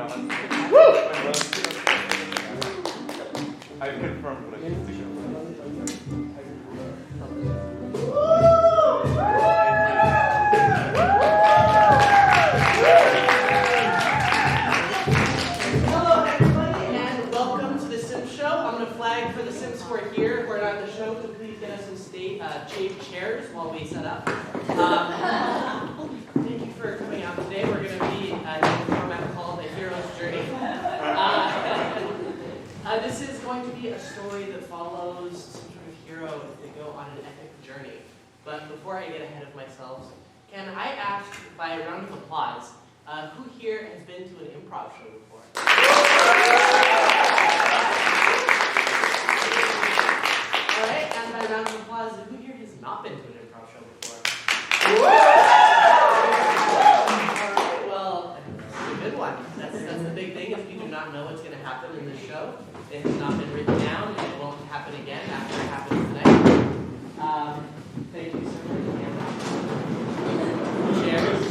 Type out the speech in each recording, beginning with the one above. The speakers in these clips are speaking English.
I confirmed what I used to go. Hello everybody and welcome to the SImps show. I'm going to flag for the SImps who are here, who are not at the show, to please get us some shade chairs while we set up. Thank you for coming out today. We're going to be in a format called A Hero's Journey. This is going to be a story that follows some sort of hero as they go on an epic journey. But before I get ahead of myself, can I ask, by a round of applause, who here has been to an improv show before? All right, and by a round of applause, who here has not been to an improv show before? All right, well, this is a good one. That's the big thing, is we do not know what's going to happen in this show. It has not been written down, and it won't happen again after it happens tonight. Thank you so much. Chairs.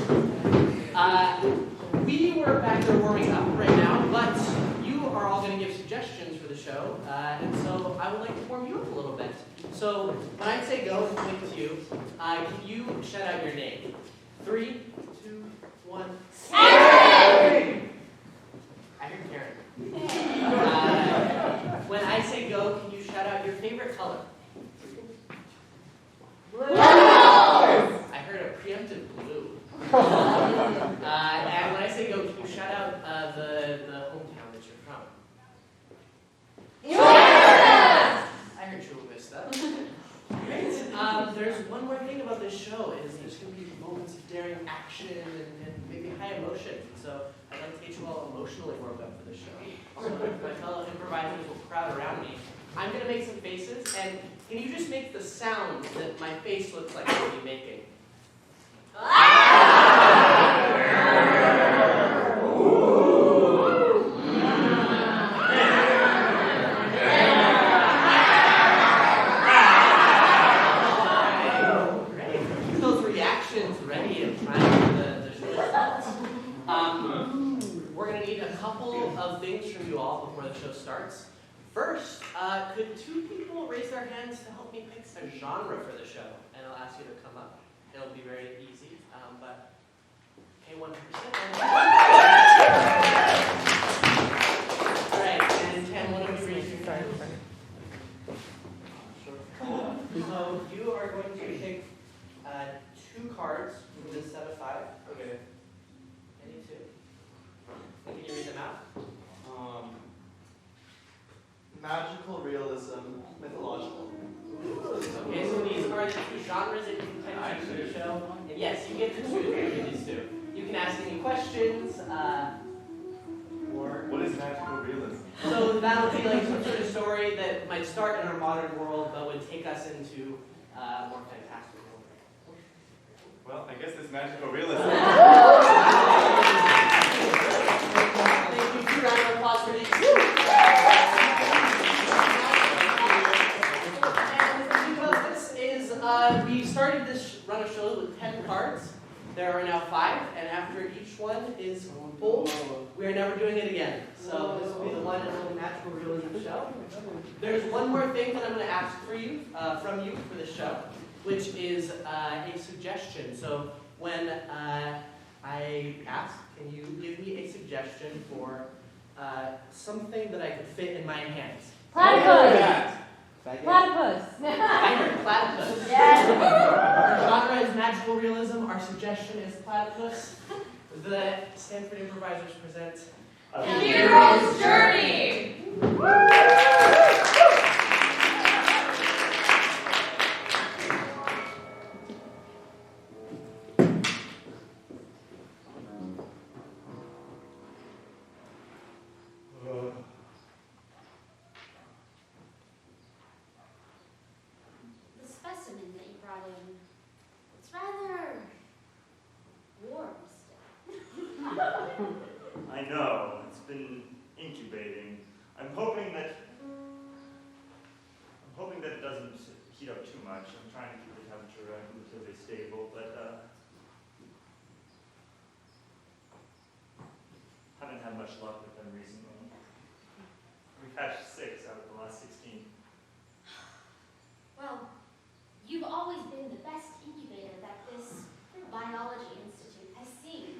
We were back there warming up right now, but you are all going to give suggestions for the show, and so I would like to warm you up a little bit. So when I say go and point to you, can you shout out your name? 3, 2, 1. Karen! I heard Karen. When I say go, can you shout out your favorite color? Blue! I heard a preemptive blue. And when I say go, can you shout out the hometown that you're from? Yes! I heard Chula Vista. Great. There's one more thing about this show, is there's going to be moments of daring action and maybe high emotion. So I'd like to get you all emotionally warmed up for this show. So if my fellow improvisers will crowd around me, I'm going to make some faces, and can you just make the sound that my face looks like I'll be making? Those reactions ready in time for the show starts. We're going to need a couple of things from you all before the show starts. First, could 2 people raise their hands to help me pick a genre for the show? And I'll ask you to come up. It'll be very easy, but okay, 1%. All right, and 10, one of you raise your hand. So you are going to pick 2 cards from this set of 5. Okay. Any 2? Can you read them out? Magical realism, mythological. Okay, so these are the 2 genres that you can type into the show. And yes, you get to choose between these 2. You can ask any questions, or... What is magical realism? So that'll be like some sort of story that might start in our modern world, but would take us into a more fantastic world. Well, I guess it's magical realism. Thank you. 2 round of applause for these. We started this run of shows with 10 cards. There are now 5, and after each one is pulled, we are never doing it again. So this will be the one and only magical realism show. There's one more thing that I'm going to ask for you, from you for this show, which is a suggestion. So when I ask, can you give me a suggestion for something that I could fit in my hands? Platypus! Platypus! I heard platypus. Yes. Our genre is magical realism. Our suggestion is platypus. The Stanford Improvisers present A Hero's Journey! I know, it's been incubating. I'm hoping that it doesn't heat up too much. I'm trying to keep the temperature relatively stable, but haven't had had much luck with them recently. We've hatched 6 out of the last 16. Well, you've always been the best incubator that this biology institute has seen.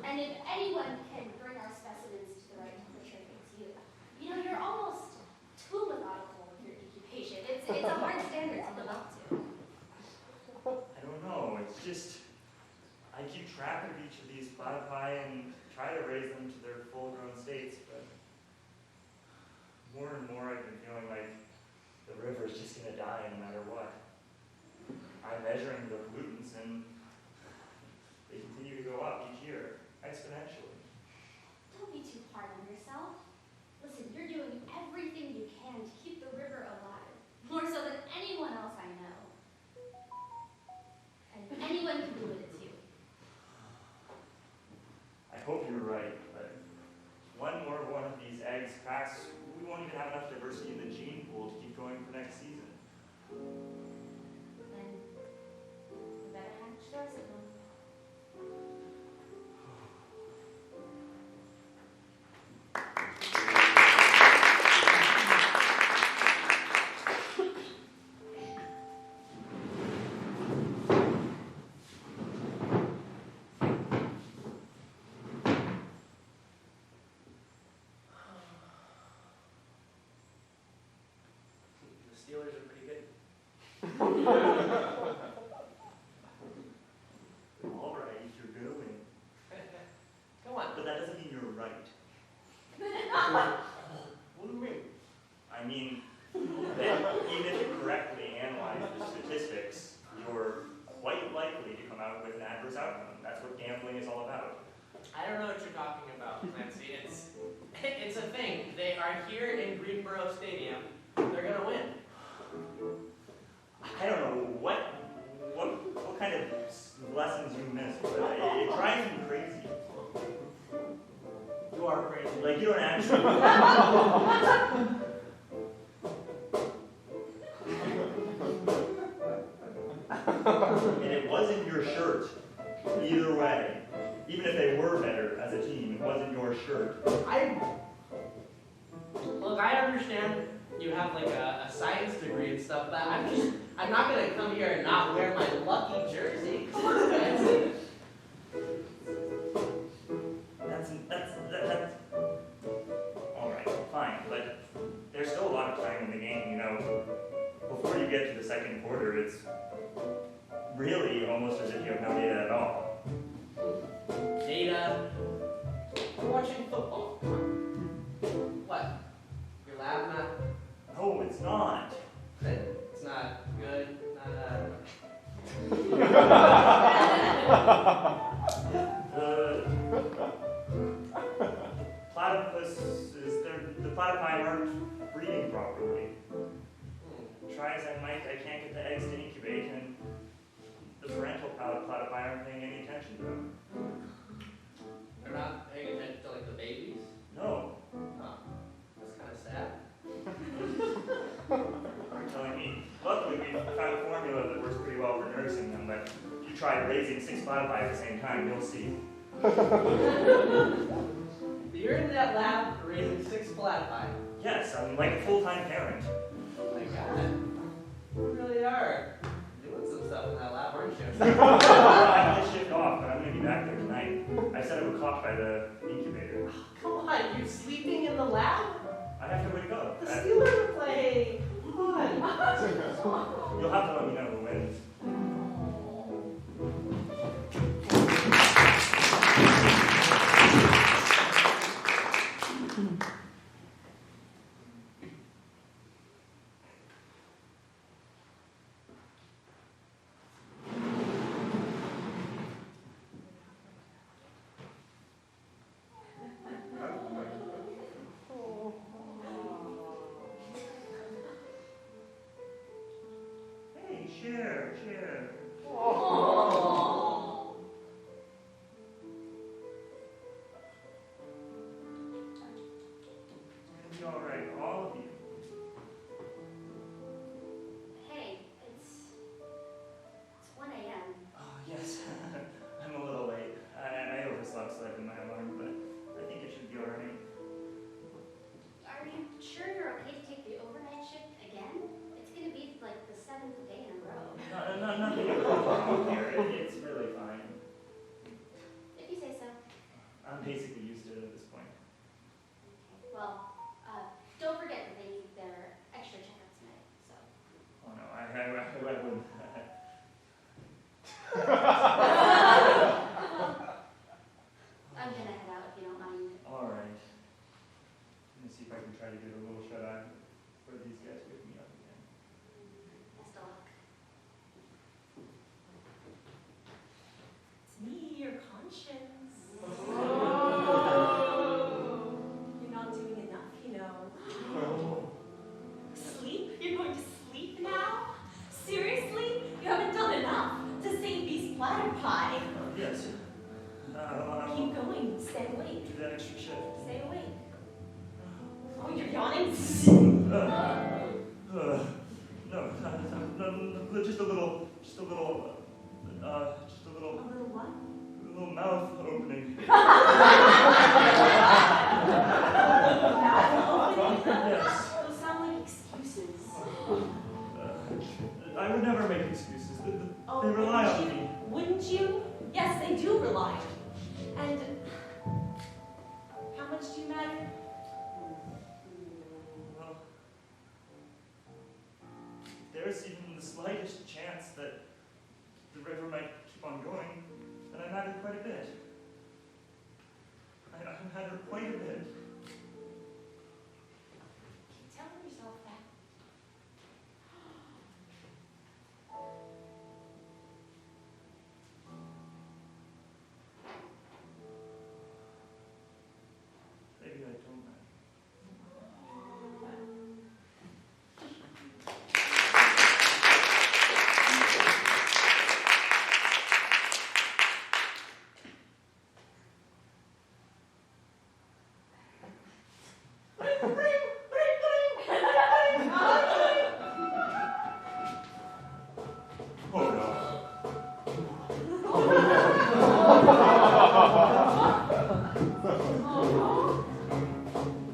And if anyone can bring our specimens to the right temperature, it's you. You know, you're almost too methodical with your incubation. It's a hard standard to live up to. I don't know, it's just, I keep track of each of these Playtpi and try to raise them to their full-grown states, but more and more I've been feeling like the river's just gonna die no matter what. I'm measuring the pollutants and they continue to go up each year, exponentially. Don't be too hard on yourself. Listen, you're doing everything you can to keep the river alive, more so than anyone else I know. And anyone can do it too. I hope you're right, but one more one of these eggs cracks, we won't even have enough diversity in the gene pool to keep going for next season. Then we better hatch the rest of them. The Steelers are pretty good. All right, you're gonna win. Come on. But that doesn't mean you're right. What do you mean? I mean that even if you correctly analyze the statistics, you're quite likely to come out with an adverse outcome. That's what gambling is all about. I don't know what you're talking about, Clancy. It's a thing. They are here in Greenboro Stadium. They're gonna win. I don't know what kind of lessons you missed, but it drives me crazy. You are crazy. Like you don't actually. And it wasn't your shirt. Either way. Even if they were better as a team, it wasn't your shirt. Look, I understand you have like a science degree and stuff, but I'm not gonna come here and not wear my lucky jersey. Come on, Clancy. That's all right, fine, but there's still a lot of time in the game, you know. Before you get to the second quarter, it's really almost as if you have no data at all. Data. I'm watching football. What? Your lab not? No, it's not. It's not good. The platypi aren't breeding properly. Try as I might, I can't get the eggs to incubate, and the parental platypi aren't paying any attention to them. They're not paying attention to like the babies. No, Huh. That's kind of sad. you're telling me. Luckily, we found a formula that works pretty well for nursing them, but if you try raising 6 platypi at the same time, you'll see. You're in that lab raising 6 platypi. Yes, I'm like a full-time parent. Oh my god. You really are doing some stuff in that lab, aren't you? I have to shift off, but I'm going to be back there tonight. I said I would caught by the incubator. Come on, you're sleeping in the lab? I have to wake up. The Steelers are playing. Come on. You'll have to let me know who wins. Hey, share. It'll be all right, all of you. Hey, it's 1 a.m. Oh, yes. I'm a little late. I overslept, so I did my alarm, but basically used to it at this point. Okay. Well, don't forget that they need their extra checkup tonight. So. Oh no, I wouldn't. I'm gonna head out if you don't mind. Alright. Let me see if I can try to get a little shut-eye for these guys to wake me up again. Best of luck. It's me, your conscience. You're not doing enough, you know. Sleep? You're going to sleep now? Seriously? You haven't done enough to save these Playtpi. Yes. Keep going. Stay awake. Do that extra shift. Stay awake. Oh, you're yawning? No, just a little, A little what? a little mouth opening. Mouth opening? Yes. Those sound like excuses. I would never make excuses. Oh, They rely on wouldn't me. you? Wouldn't you? Yes, they do rely on you. And how much do you matter? Well, if there's even the slightest chance that the river might keep on going, then I matter quite a bit. I matter quite a bit. Keep telling yourself that. Maybe I don't matter. Oh no.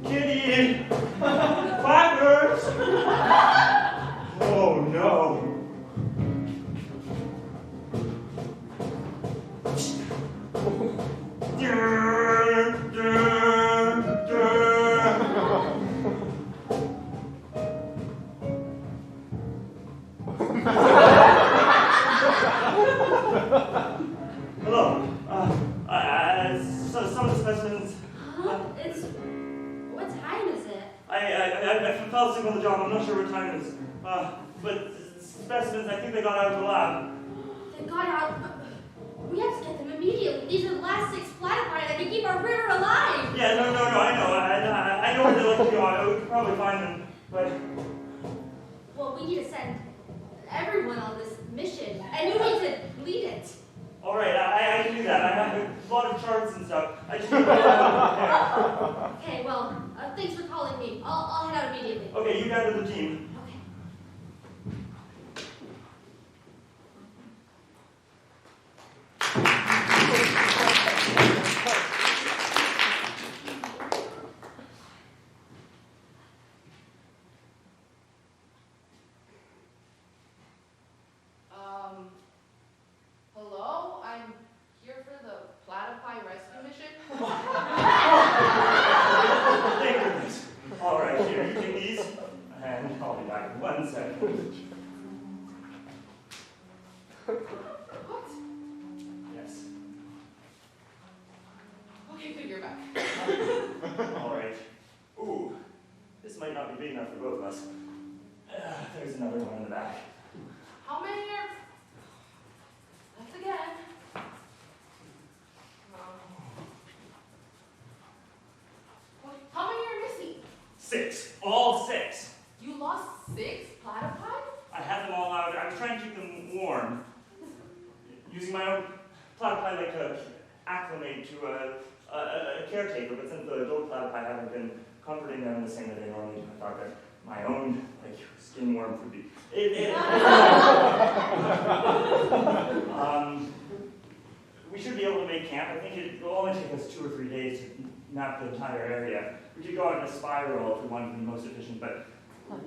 Kitty! Blackbirds! Oh no. Hello. So some of the specimens. It's. What time is it? I fell asleep on the job. I'm not sure what time it is. But specimens, I think they got out of the lab. They got out. We have to get them immediately. These are the last 6 Playtpi that can keep our river alive. Yeah, no, I know. I know where they like to go. We could probably find them, but Well, we need to send everyone on this mission, and you need to lead it. all right, I can do that. I have a lot of charts and stuff. I just need to prepare. Okay, well, thanks for calling me. I'll head out immediately. Okay, you guys are the team. Okay. Hello? I'm here for the Playtpi rescue mission. Thank goodness. All right, here, you take these, and I'll be back in 1 second. What? Yes. Okay, good, you're back. All right. Ooh, this might not be big enough for both of us. There's another one in the back. How many are... That's again. How many are missing? 6. All 6. You lost 6 Playtpi? I had them all out. I was trying to keep them warm. Using my own platypi like to acclimate to a caretaker, but since the adult platypi haven't been comforting them the same way they normally do, I thought that my own skin warmth would be... we should be able to make camp. I think it will only take us 2 or 3 days to map the entire area. We could go out in a spiral if we wanted to be most efficient,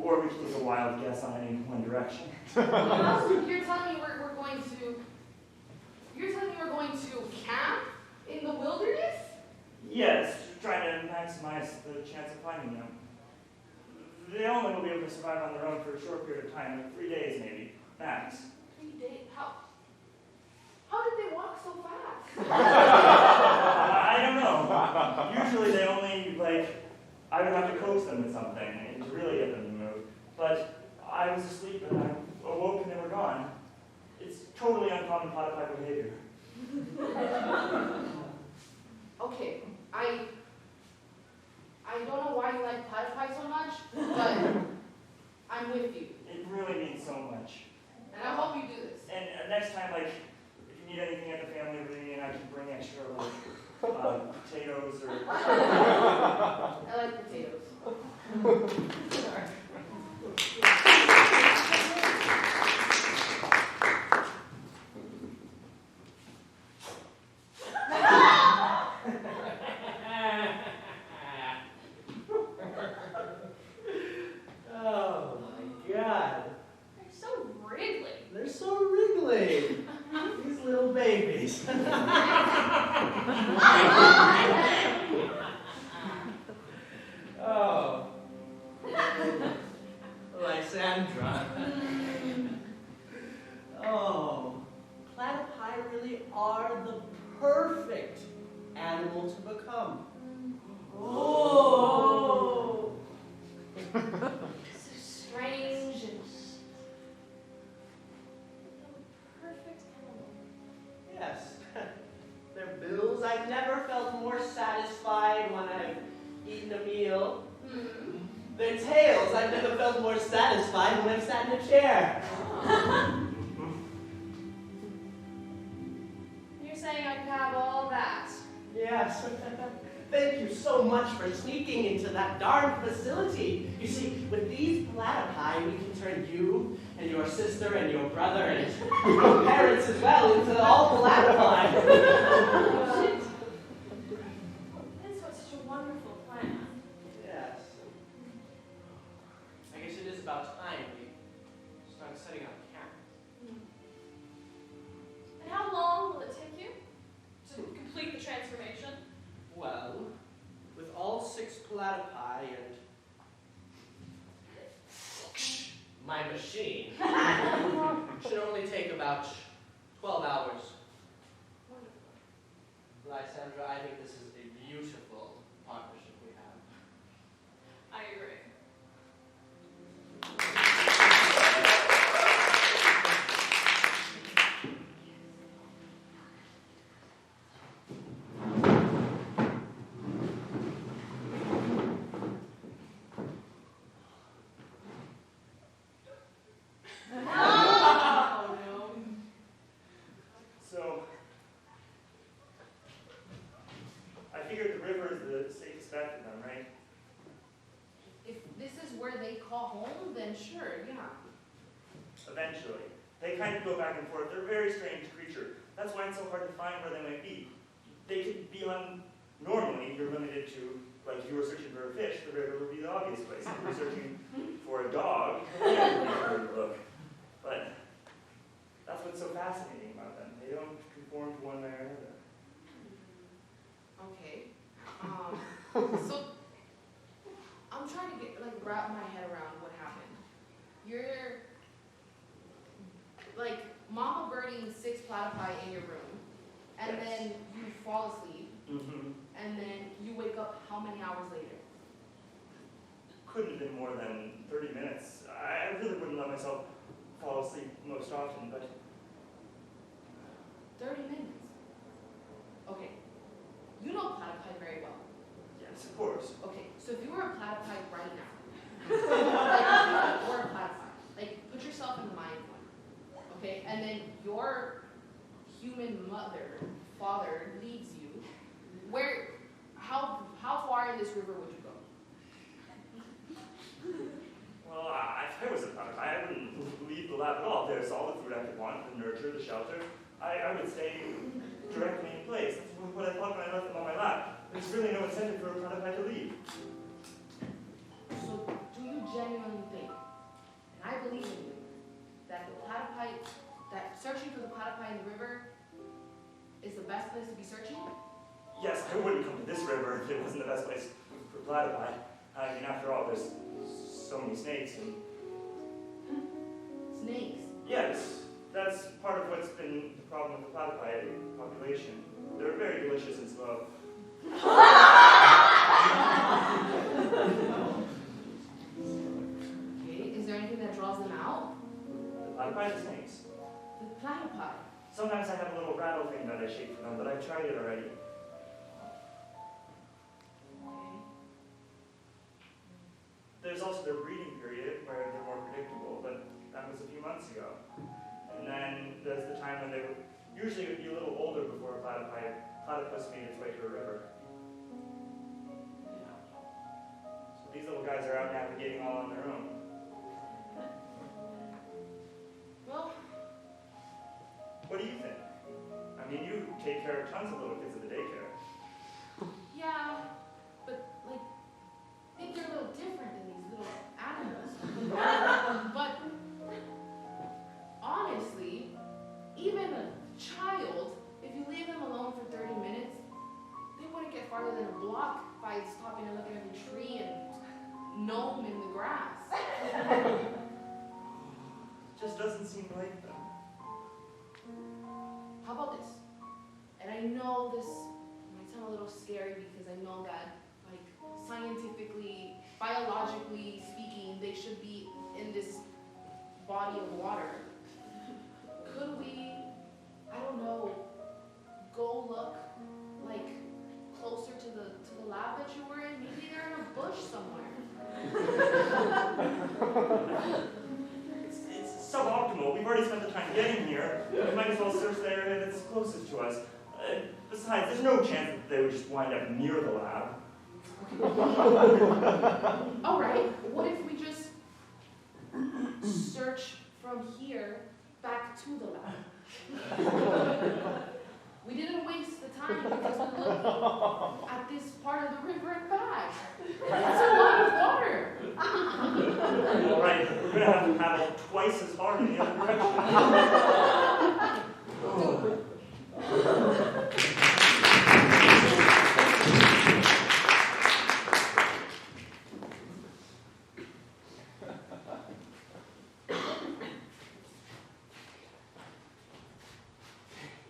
or we could take a wild guess on any one direction. You're telling me we're going to... You're telling me we're going to camp in the wilderness? they only will be able to survive on their own for a short period of time, like 3 days maybe, max. 3 days? How did they walk so fast? I don't know. Usually they only, I would have to coax them with something to really get them to move. But I was asleep and I awoke and they were gone. It's totally uncommon Playtpi behavior. Okay, I don't know why you like Playtpi so much, but I'm with you. It really means so much. And I hope you do this. And next time, if you need anything at the family reunion, I can bring extra, potatoes or... I like potatoes. Oh my God. They're so wriggly. They're so wriggly. These little babies. Oh. Lysandra. Oh. Platypi really are the perfect animal to become. Oh. So strange and perfect animal. Yes. Their bills, I've never felt more satisfied when I've eaten a meal. Their tails, I've never felt more satisfied when I've sat in a chair. You're saying I can have all that? Yes. Thank you so much for sneaking into that darn facility. You see, with these platypi, we can turn you and your sister and your brother and your parents as well into all platypi. Shit. This was such a wonderful plan. Yes. I guess it is about time we start setting up camp. And how long will it take you to complete the transformation? Well, with all 6 platypi and my machine, should only take about 12 hours. Lysandra, I think this is a beautiful partnership we have. I agree. Oh no. So, I figured the river is the safest bet for them, right? If this is where they call home, then sure, yeah. Eventually. They kind of go back and forth. They're a very strange creature. That's why it's so hard to find where they might be. They could be on, normally you're limited to, if you were searching for a fish, the river would be the obvious place. If you're searching for a dog, yeah, would be where to look. But that's what's so fascinating about them. They don't conform to one way or another. Okay. So I'm trying to wrap my head around what happened. You're mama birding 6 platypi in your room, and Yes. then you fall asleep, Mm-hmm. and then you wake up how many hours later? Couldn't have been more than 30 minutes. I really wouldn't let myself fall asleep most often, but 30 minutes. Okay. You know platypi very well. yes, of course. Okay, so if you were a platypi right now, if you were a platypi, put yourself in the mind of one, okay? And then your human father leaves you. How far in this river would you go? Well, if I was a platypi, I wouldn't leave the lab at all. There's all the food I could want, the nurture, the shelter. I would stay directly in place. That's what I thought when I left them on my lap. There's really no incentive for a platypi to leave. So do you genuinely think, and I believe in you, that searching for the platypi in the river is the best place to be searching? Yes, I wouldn't come to this river if it wasn't the best place for platypi. I mean, after all, there's so many snakes. And Snakes. yes, that's part of what's been the problem with the platypi population. They're very delicious and slow. Okay, is there anything that draws them out? The platypi, the snakes. The platypi. Sometimes I have a little rattle thing that I shake for them, but I've tried it already. Okay. There's also their breeding period where they're more predictable, but that was a few months ago. And then there's the time when they were, usually it would be a little older before a platypus made its way to a river. So these little guys are out navigating all on their own. Well, What do you think? I mean, you take care of tons of little kids at the daycare. yeah, but like, I think they're a little different than these little animals. But honestly, even a child, if you leave them alone for 30 minutes, they wouldn't get farther than a block by stopping and looking at the tree and gnome in the grass. Just doesn't seem like them. How about this? And I know this might sound a little scary because I know that, like, scientifically, biologically speaking, they should be in this body of water. Could we, I don't know, go look, like, closer to the lab that you were in? Maybe they're in a bush somewhere. It's suboptimal. We've already spent the time getting here. We might as well search the area that's closest to us. Besides, there's no chance that they would just wind up near the lab. All right, what if we just search from here back to the lab? We didn't waste the time because we looked at this part of the river and back. It's a lot of water. All right, we're going to have to paddle twice as hard in the other direction.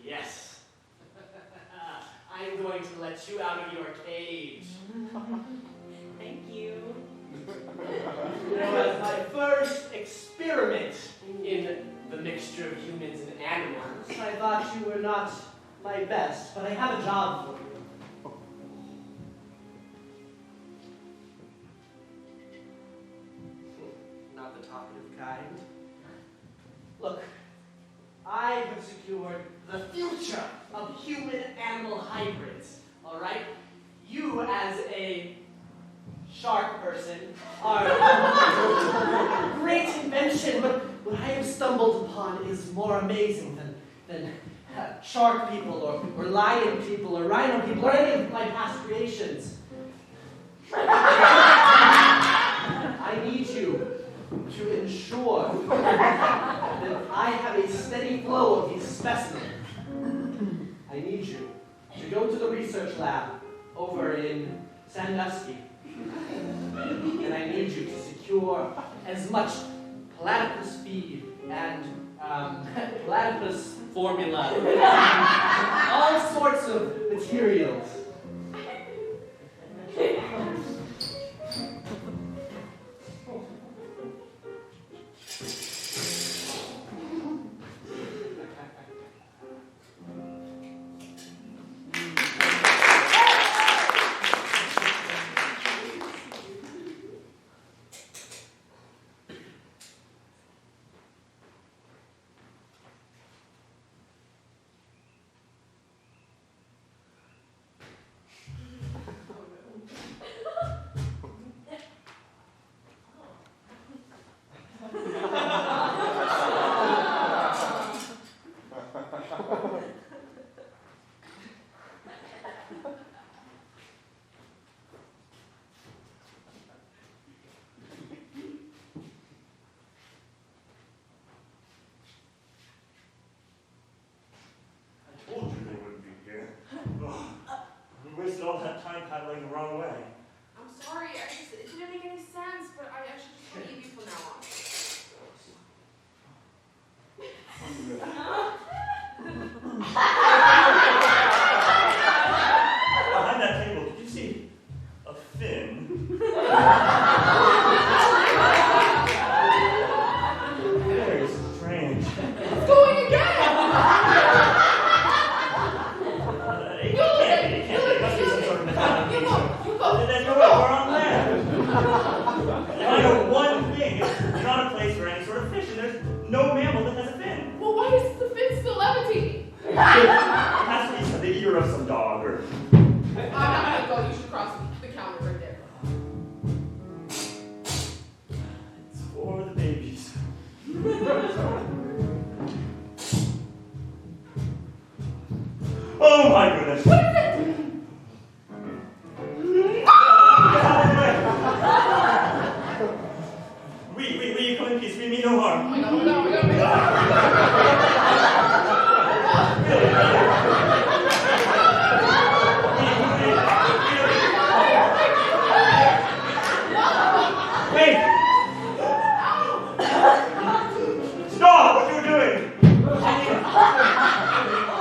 Yes. I'm going to let you out of your cage. Thank you. You know, as my first experiment in the mixture of humans and animals, I thought you were not my best, but I have a job for you. Not the talkative kind. Look, I have secured the future of human-animal hybrids, all right? You, as a shark person, are a great invention, but what I have stumbled upon is more amazing than shark people or lion people or rhino people or any of my past creations. I need you to ensure that I have a steady flow of these specimens. I need you to go to the research lab over in Sandusky. And I need you to secure as much platypus feed and platypus formula, all sorts of materials. All that time paddling the wrong way. I'm sorry, it didn't make any sense, but I should just 20 of you from now on. Behind that table, did you see a fin? Very strange. It's going again! It can't be. It must be some sort of metallic You nature. go. There's no way we're on land. If I know one thing, it's not a place for any sort of fish, and there's no mammal that has a fin. Well, why is the fin still levitating? It has to be the ear of some dog, or... I'm not gonna go. You should cross the counter right there. It's for the babies. Oh my goodness! What is it? We come in peace. We mean no harm. Oh my god, oh my god, oh my god. Wait! Stop! What are you doing?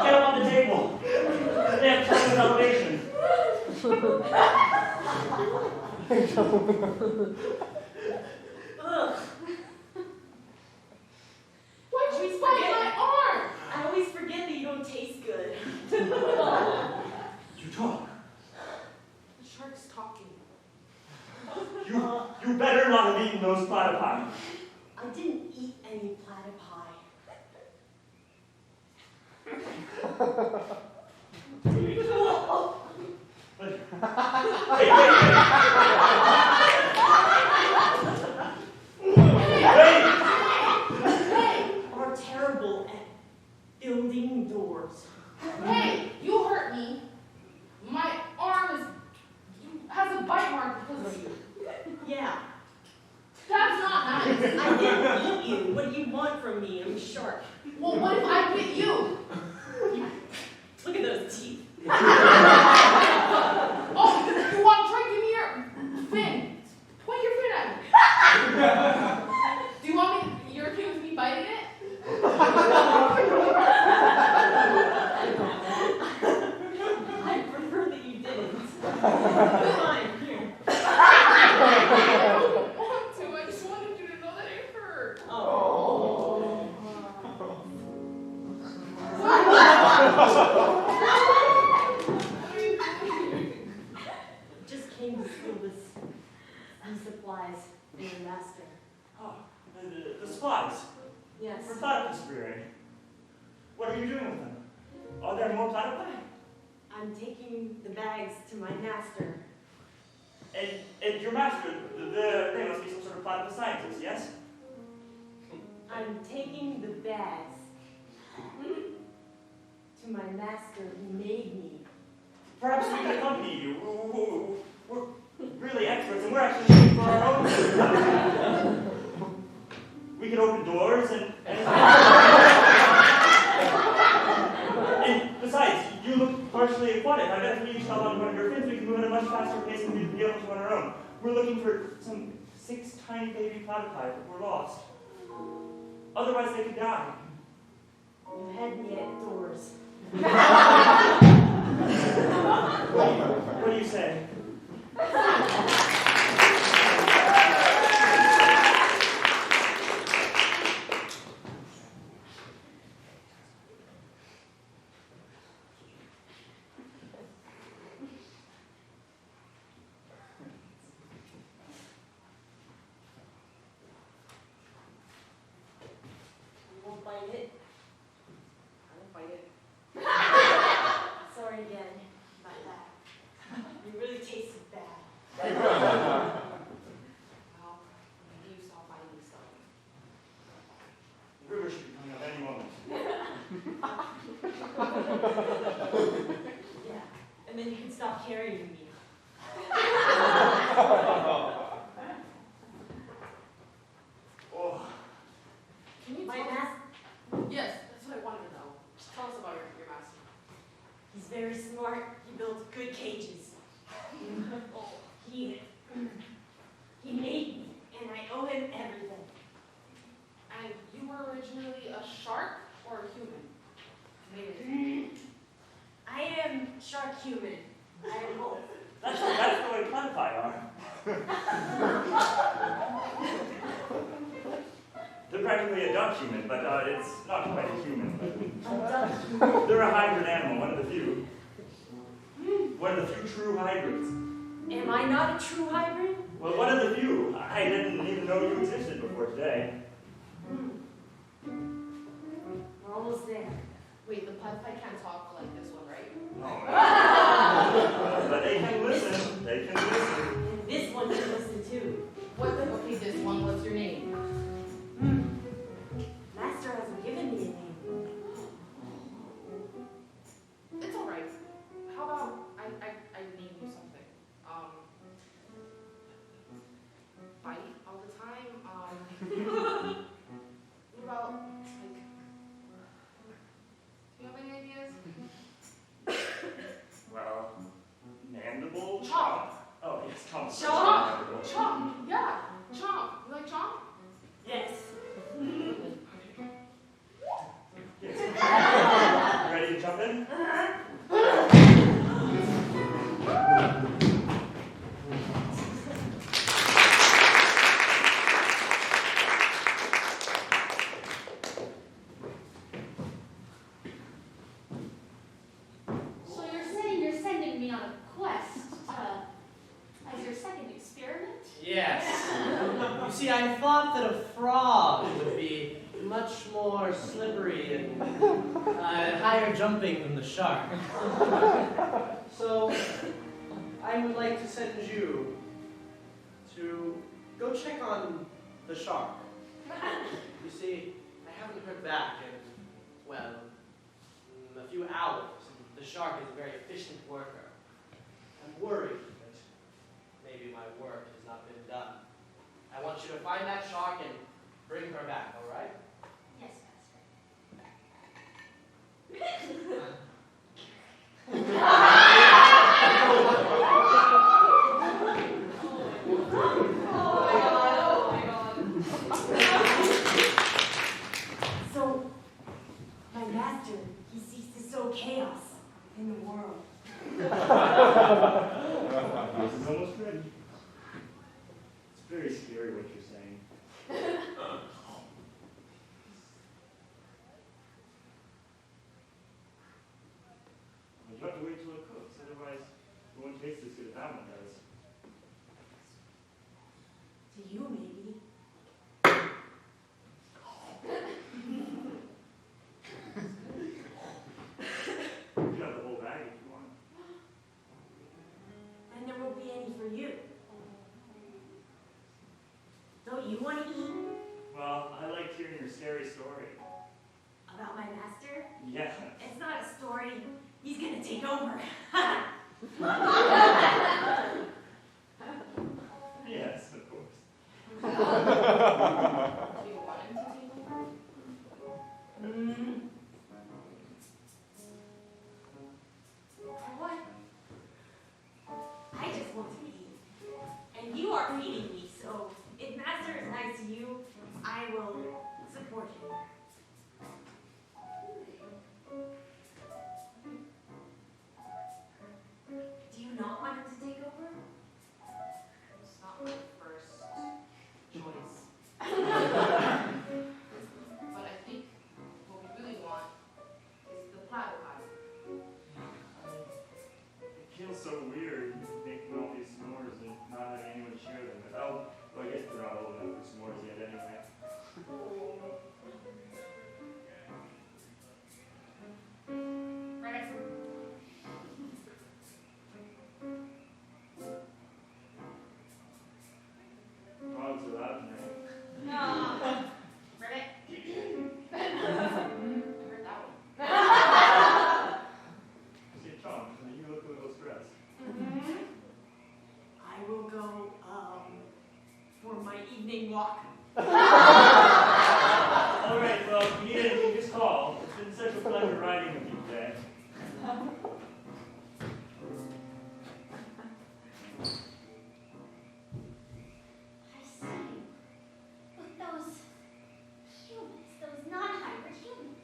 Get up on the table. They have tons of elevation. Ugh. Why'd you bite my arm? I always forget that you don't taste good. You talk. The shark's talking. You better not have eaten those platypi. I didn't eat any platypi. Wait. Are terrible at building doors. Hey, you hurt me. My arm has a bite mark because of you. Yeah, That's not nice. I didn't eat you. What do you want from me? I'm a shark. Well, what if I bit you? Look at those teeth. Oh, you want to try? Give me your fin. Point your fin at me. Do you want me? You're okay with me biting it? I prefer that you didn't. Fine, here. I don't want to. I just wanted you to know that it hurt. Oh. Just came to school with some supplies for your master. Oh, the supplies. Yes. For platypus rearing. What are you doing with them? Are there more platypi? I'm taking the bags to my master. And your master, they must be some sort of platypus scientist, yes? I'm taking the bags to my master who made me. Perhaps we can accompany you. We're really experts, and we're actually looking for our own. We can open doors and besides, you look partially aquatic. I bet if we each held on to one of your fins, we can move at a much faster pace than we'd be able to on our own. We're looking for some 6 tiny baby platypi that were lost. Otherwise, they could die. You had me at doors. What do you say? You won't bite it. I won't bite it. Sorry again about that. You really tasted bad. Well, maybe you saw biting stuff. The river should be coming up any moment. Yeah. And then you can stop carrying me. Oh, Can you My tell master, Yes, that's what I wanted to know. Just tell us about your master. he's very smart. He builds good cages. He made me, and I owe him Dutch human, but it's not quite a human. They're a hybrid animal, one of the few. One of the few true hybrids. Am I not a true hybrid? Well, one of the few. I didn't even know you existed before today. We're almost there. Wait, the Playtpi can't talk like this one, right? No. But they can listen. They can listen. And this one can listen too. Okay, this one, what's your name? Master hasn't given me a name. It's alright. How about I name you something? Fight all the time? What about, like, do you have any ideas? Well, mandible. Chomp. Oh, yes, chomp. Chomp. Chomp. Yeah. Chomp. You like chomp? Yes. Yes. You ready to jump in? So you're saying you're sending me on a quest as your second experiment? Yes. You see, I thought that a frog would be much more slippery and higher jumping than the shark. So I would like to send you to go check on the shark. You see, I haven't heard back in, well, a few hours. The shark is a very efficient worker. I'm worried that maybe my work has not been done. I want you to find that shark and bring her back, all right? Yes, So, my master, he seeks to sow chaos in the world. This is almost ready. It's very scary what you're saying. You have to wait till it cooks, otherwise it won't taste as good as that one does. To you, maybe. You can have the whole bag if you want. And there won't be any for you. Don't you want to eat? Well, I liked hearing your scary story. About my master? Yeah. It's not a story. He's gonna take over. Yes, of course. Do you want him to take over? I just want to eat. And you are feeding me, so if master is nice to you, I will support him. Do you not want him to take over? It's not my first choice. But I think what we really want is the Playtpi. It feels so weird making all these s'mores and not having anyone to share them with. Oh, well, I guess they're not old enough for s'mores yet anyway. Right. Dogs are loud tonight. No. Ready? I heard that one. See, Tom, you look a little stressed. I will go, for my evening walk. All right, well, if you need anything, just call. It's been such a pleasure riding with you today. I see. Look, those humans, those non-hybrid humans,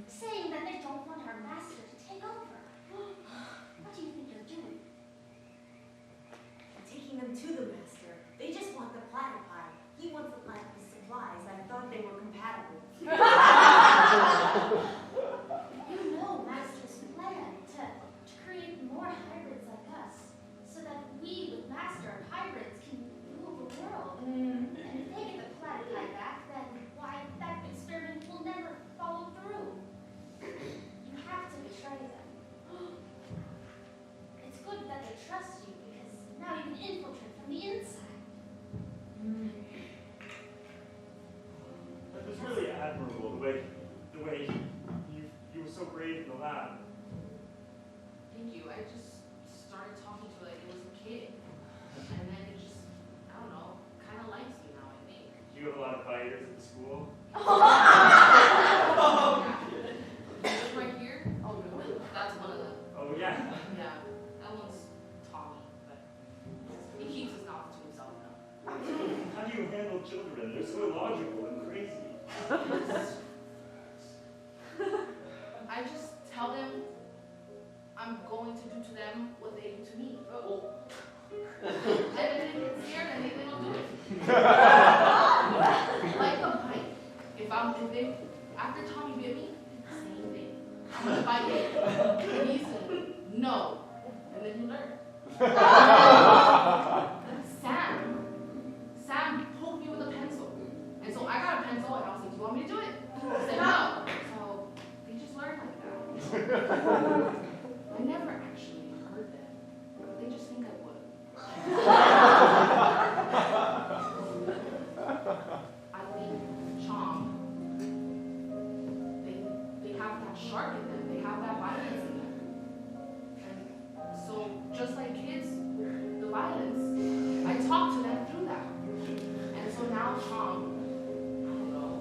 saying that they don't want our master to take over. What do you think you're doing? I'm taking them to the master. They just want the Playtpi. He wants the Playtpi supply. do you handle children? They're so illogical and crazy. I just tell them I'm going to do to them what they do to me. And then they get scared and they don't do it. Like a bite. If they, after Tommy bit me, same thing. I'm gonna bite him. And he's no. And then you learn. Sam poked me with a pencil. And so I got a pencil and I was like, do you want me to do it? He said no. So they just learn like that. I never actually heard them, but they just think I would. I think Chom, they have that shark in them, they have that violence in them. And so just like kids with the violence, I talk to them through that. And so now Chom, I don't know,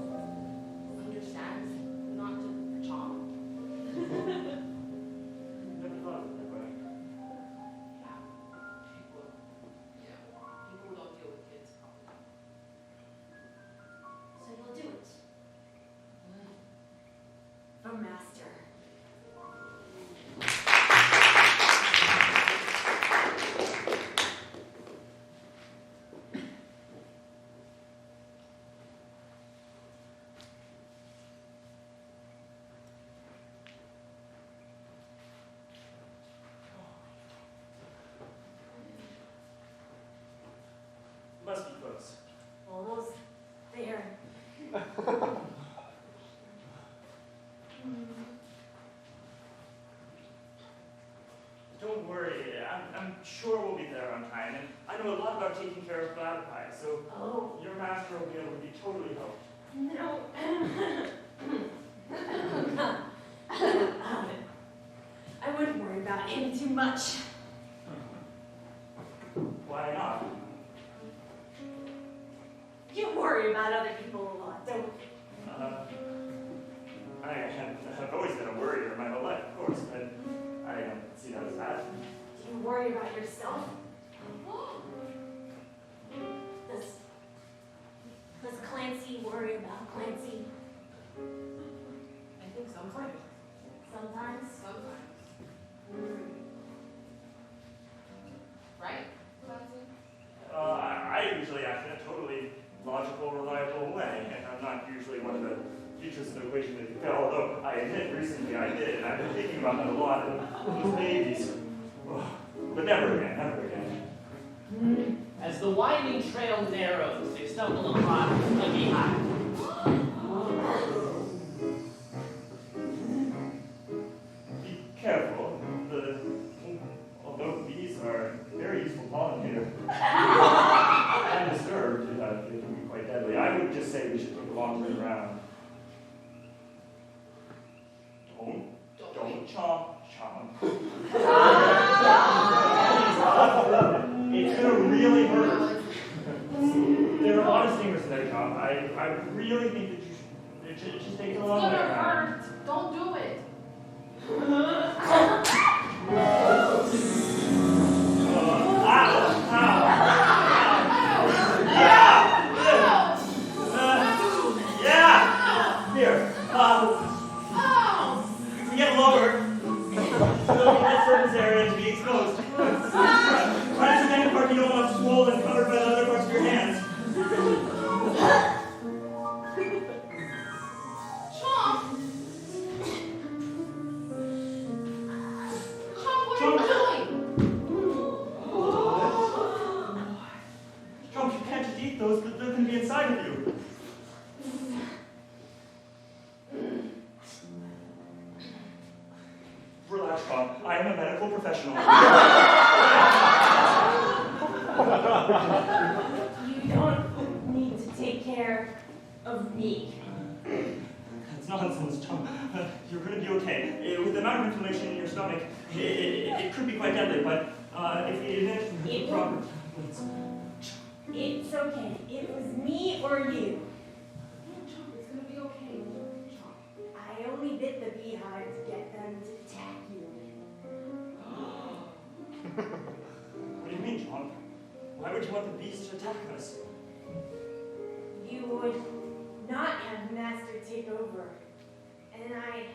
understands not to Chom. Never thought of it that way. People who don't deal with kids probably. So you'll do it. For master. Must be close. Almost there. Don't worry, I'm sure we'll be there on time, and I know a lot about taking care of Playtpi, so Oh, your master will be able to be totally helped. no. I wouldn't worry about him too much. Why not? You worry about other people a lot, don't you? I've always been a worrier my whole life, of course, but I don't see that as bad. Do you worry about yourself? Does Clancy worry about Clancy? I think sometimes. Sometimes? Sometimes. Right? Clancy? I usually act in a totally logical, reliable way, and I'm not usually one of the features of the equation that you fail, although I admit recently I did, and I've been thinking about that a lot, and those babies. But never again, never again. As the winding trail narrows, they stumble upon a beehive. Be careful. Although bees are a very useful pollinator, and disturbed, they can be quite deadly. I would just say we should take a long way around. Don't chomp. It's gonna really hurt. There are a lot of stingers in there, Chomp. I really think that you should just take a long way It's gonna around. hurt. Don't do it. Here. If we get lower, we'll get that surface area to be exposed. Try to prevent the part you don't want swollen, covered by the other parts of your hands. Chomp, what are you doing? Chomp, you can't just eat those, but they're going to be inside of you. Relax, Chomp. I am a medical professional. You don't need to take care of me. That's nonsense, Chomp. You're going to be okay. With the amount of inflammation in your stomach, it could be quite deadly, but if you admit the proper... It's okay. It was me or you. Chomp, it's gonna be okay. Chomp. I only bit the beehive to get them to attack you. What do you mean, Chomp? Why would you want the bees to attack us? you would not have Master take over. And I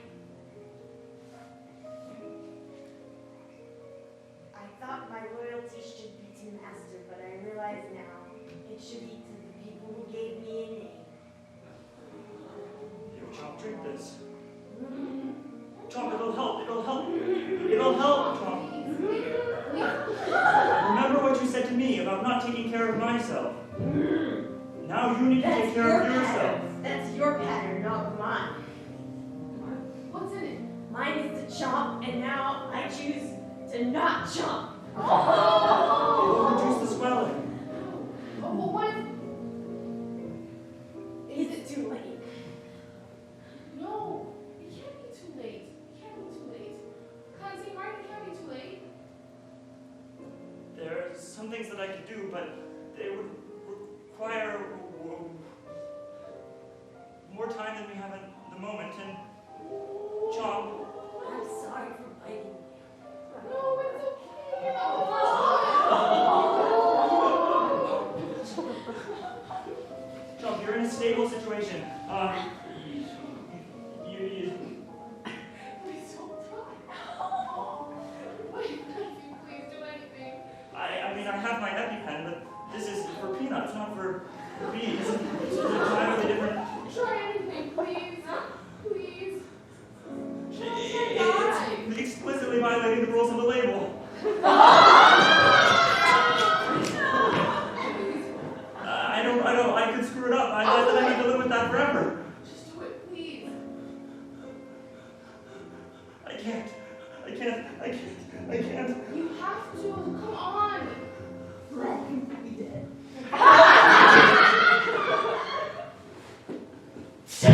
thought my loyalty should be to Master, but I realize now it should be to the people who gave me a name. Here, Chomp, drink this. Chomp, it'll help, it'll help. It'll help, Chomp. Remember what you said to me about not taking care of myself. Now you need to take care of yourself. That's your pattern, not mine. What's in it? Mine is to chomp, and now I choose to not chomp. It will reduce the swelling. Well, what if... Is it too late? No, it can't be too late. It can't be too late. Clancy, Martin, it can't be too late. There are some things that I could do, but they would require more time than we have at the moment. And Chomp, I'm sorry for biting you. No, it's okay. Chomp, you're in a stable situation. Please don't die. Wait, Clancy, please do anything. I mean, I have my EpiPen, but this is for peanuts, not for bees. It's entirely different. Try anything, please. Please. It's explicitly violating the rules of the label. I could screw it up. I need to live with that forever. Just do it, please. I can't. You have to. Come on. Let him be dead. Too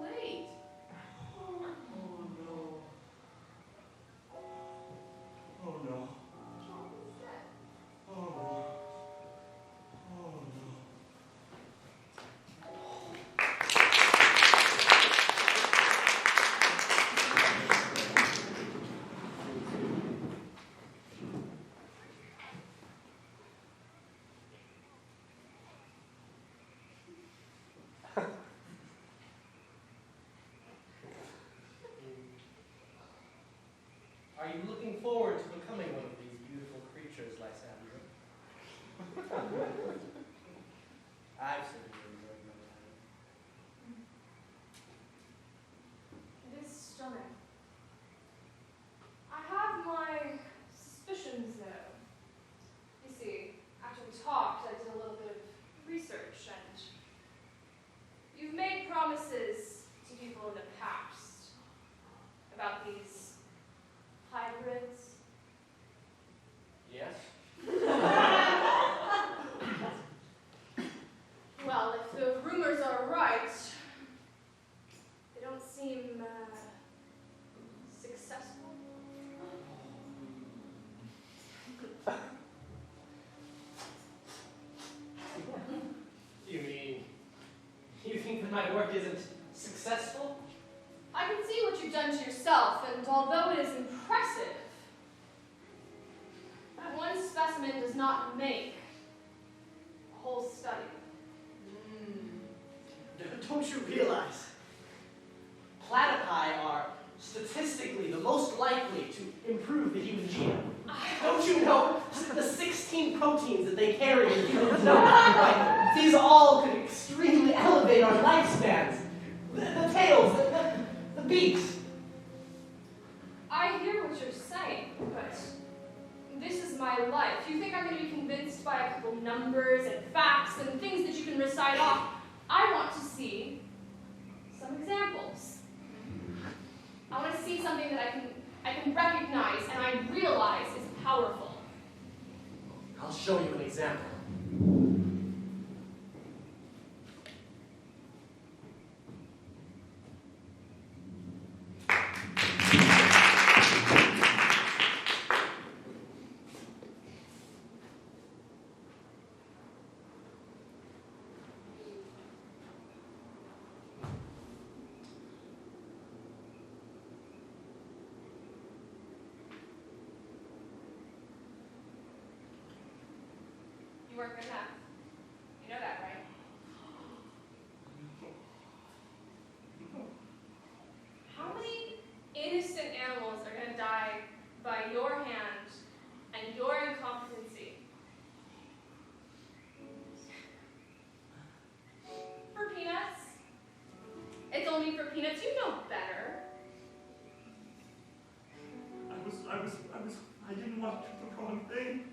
late. Oh no. Chomp is dead. Oh no. Oh no. Are you looking forward to becoming one of these beautiful creatures, Lysander? I've certainly enjoyed my time. It is stunning. I have my suspicions, though. You see, after we talked, I did a little bit of research, and you've made promises to people in the past about these hybrids. Yes? Well, if the rumors are right, they don't seem successful. You think that my work isn't successful? I can see what you've done to yourself, and although it is impressive, one specimen does not make a whole study. Don't you realize? Platypi are statistically the most likely to improve the human genome. Don't you know the 16 proteins that they carry in human genome? Like, these all could extremely elevate our lifespans. The tails, the beaks. I hear what you're saying, but this is my life. You think I'm going to be convinced by a couple numbers and facts and things that you can recite off? I want to see some examples. I want to see something that I can recognize and I realize is powerful. I'll show you an example. weren't good enough. You know that, right? How many innocent animals are going to die by your hand and your incompetency? For peanuts? It's only for peanuts. You know better. I didn't want to do the wrong thing.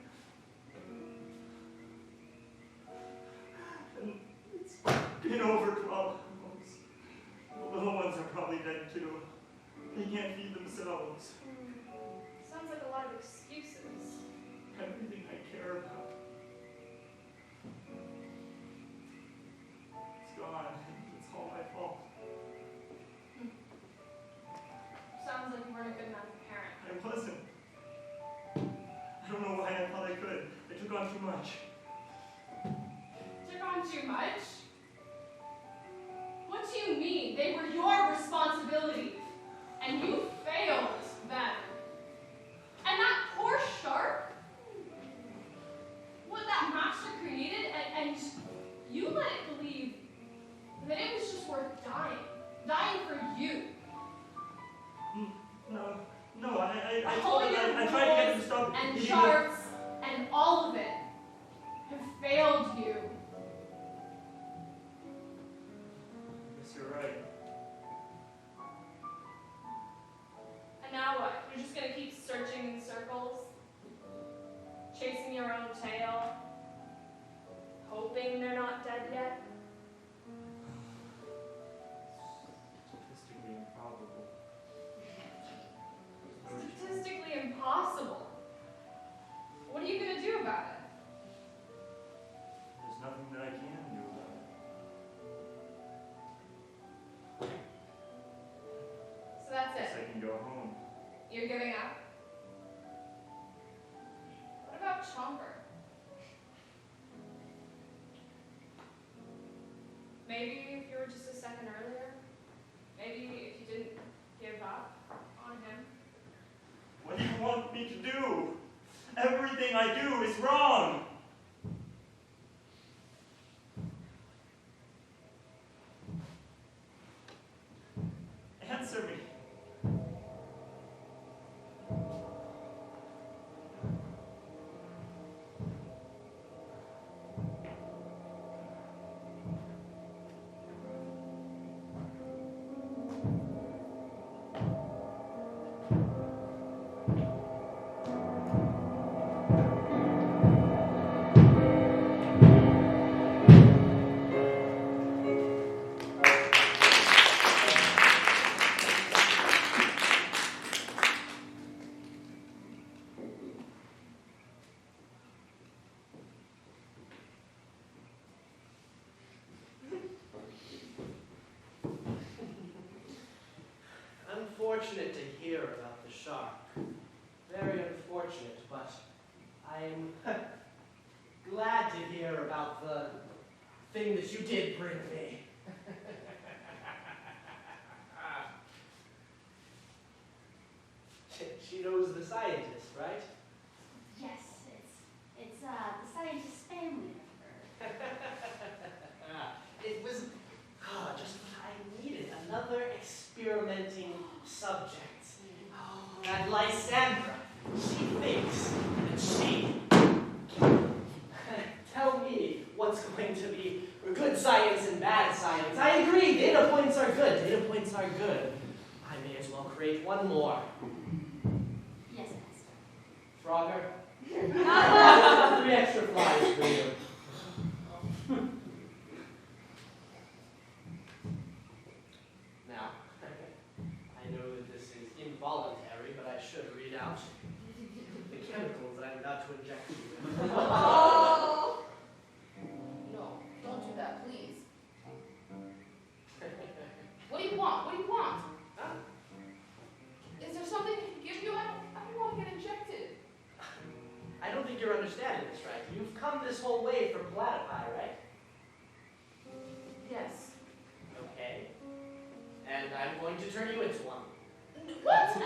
And it's been over 12 hours. The little ones are probably dead too. They can't feed themselves. Sounds like a lot of excuses. Everything I care about. It's gone. It's all my fault. Sounds like you weren't a good enough parent. I wasn't. I don't know why I thought I could. I took on too much. Took on too much? What do you mean? They were your responsibility, and you failed them. And that poor shark, what that master created, and you let it believe that it was just worth dying. Dying for you. No, I All tried your to get them to stop and eating sharks and all of it have failed you. Yes, you're right. And now what? You're just gonna keep searching in circles? Chasing your own tail? Hoping they're not dead yet? Statistically improbable. Statistically impossible. What are you gonna do about it? There's nothing that I can do about it. So that's Guess it. I can go home. You're giving up? What about Chomper? Maybe if you were just a second earlier? Maybe if you didn't give up on him? What do you want me to do? Everything I do is wrong. Answer me. Unfortunate to hear about the shark. Very unfortunate, but I'm glad to hear about the thing that you did bring me. She knows the scientist, right? Yes, it's the scientist's family member. It was just what I needed, another experimenting subject. That Lysandra, she thinks that she can tell me what's going to be good science and bad science. I agree, data points are good. Data points are good. I may as well create one more. Yes, master. Frogger? 3 extra flies for you. Now, I know that this is involuntary, but I should read out the chemicals that I'm about to inject you with. Oh! No, don't do that, please. What do you want? What do you want? Huh? Is there something I can give you? I don't want to get injected. I don't think you're understanding this right. You've come this whole way from Playtpi, right? Yes. Okay. And I'm going to turn you into one. What? I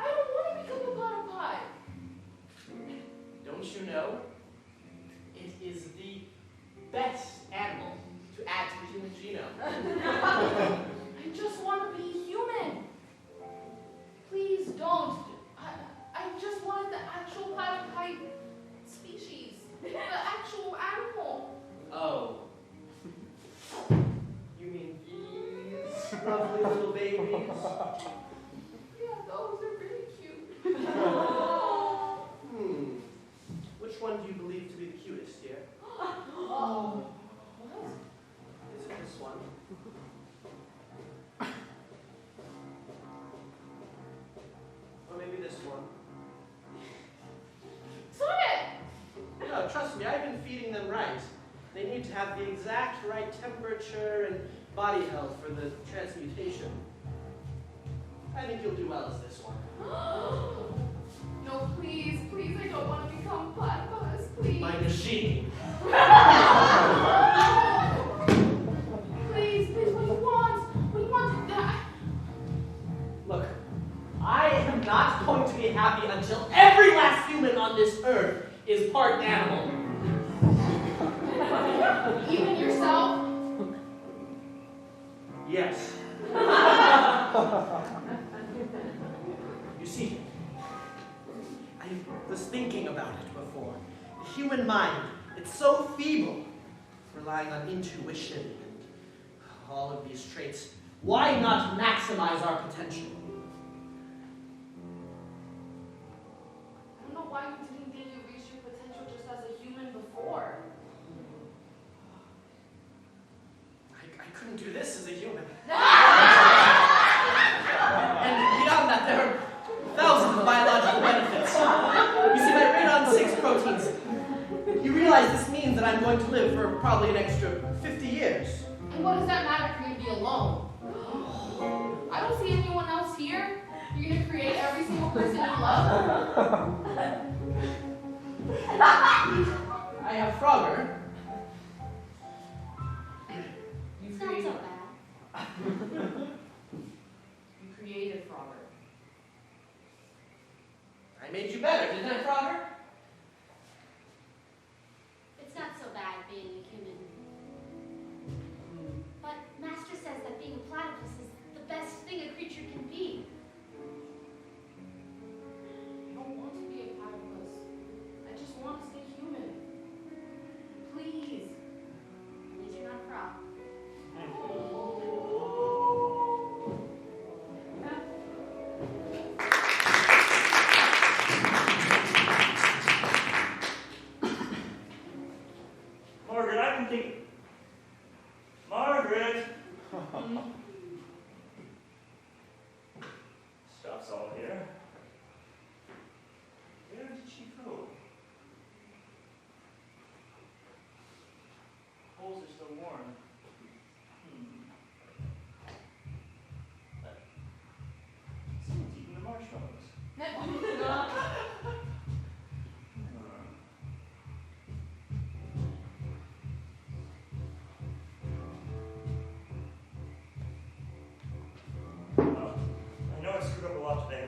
don't want to become a bottom pie. Don't you know Lovely little babies. Yeah, those are really cute. Which one do you believe to be the cutest here? Oh. What? Is it this one? Or maybe this one? Stop it! No, trust me, I've been feeding them right. They need to have the exact right temperature and body health for the transmutation. I think you'll do well as this one. No, please, please, I don't want to become platypus, please. My machine. Please, please, what do you want? What do you want? Look, I am not going to be happy until every last human on this earth is part animal. Even yourself? Yes. You see, I was thinking about it before. The human mind, it's so feeble, relying on intuition and all of these traits. Why not maximize our potential? I don't know why you didn't think you reached your potential just as a human before. I couldn't do this as a human. And beyond that, there are thousands of biological benefits. You see, my radon 6 proteins, you realize this means that I'm going to live for probably an extra 50 years. And what does that matter for you to be alone? I don't see anyone else here. You're going to create every single person you love. I have Frogger. It's not so bad. You created Frogger. I made you better, didn't I, Frogger? It's not so bad being a human. But Master says that being a platypus is the best thing a creature can be. I don't want to be a platypus. I just want to stay human. Please. At least you're not a frog. Margaret, I've been thinking. Margaret! Stuff's all here. Where did she go? Holes are still warm. Someone's eating the marshmallows. I know I screwed up a lot today.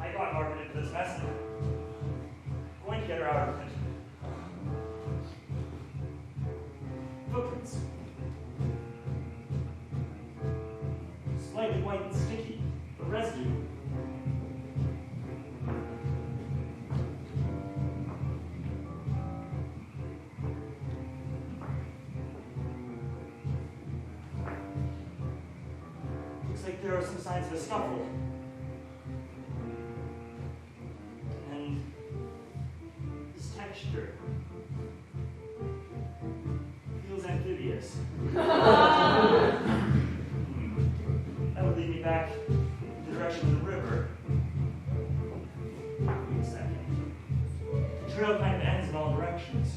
I got Margaret into this mess and I'm going to get her out of it. Footprints. Slightly white and sticky, but residue. Looks like there are some signs of a scuffle. And this texture feels amphibious. That would lead me back in the direction of the river. Wait a second. The trail kind of ends in all directions.